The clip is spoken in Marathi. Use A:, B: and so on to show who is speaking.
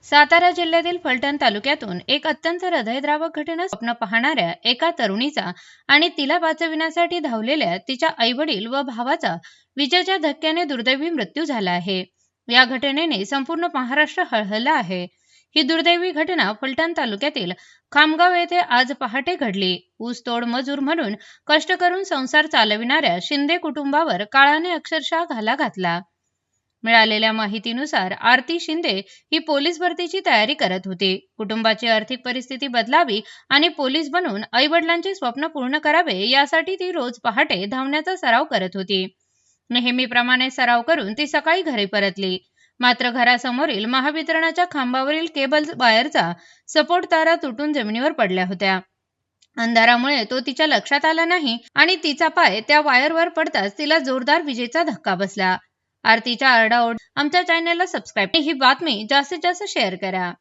A: सातारा जिल्ह्यातील फलटण तालुक्यातून एक अत्यंत हृदयद्रावक घटना स्वप्न पाहणाऱ्या एका तरुणीचा आणि तिला वाचविण्यासाठी धावलेल्या तिच्या आईवडील व भावाचा विजेच्या धक्क्याने दुर्दैवी मृत्यू झाला आहे. या घटनेने संपूर्ण महाराष्ट्र हळहळला आहे. ही दुर्दैवी घटना फलटण तालुक्यातील खामगाव येथे आज पहाटे घडली. ऊसतोड मजूर म्हणून कष्ट करून संसार चालविणाऱ्या शिंदे कुटुंबावर काळाने अक्षरशः घाला घातला. मिळालेल्या माहितीनुसार आरती शिंदे ही पोलीस भरतीची तयारी करत होती. कुटुंबाची आर्थिक परिस्थिती बदलावी आणि पोलीस बनून आई-वडिलांचे स्वप्न पूर्ण करावे यासाठी ती रोज पहाटे धावण्याचा सराव करत होती. नेहमीप्रमाणे सराव करून ती सकाळी घरी परतली. मात्र घरासमोरील महावितरणाच्या खांबावरील केबल वायरचा सपोर्ट तारा तुटून जमिनीवर पडल्या होत्या. अंधारामुळे तो तिच्या लक्षात आला नाही आणि तिचा पाय त्या वायरवर पडताच तिला जोरदार विजेचा धक्का बसला. आरतीच्या आरडाओरड आमच्या चॅनलला सबस्क्राईब ही बातमी जास्तीत जास्त शेअर करा.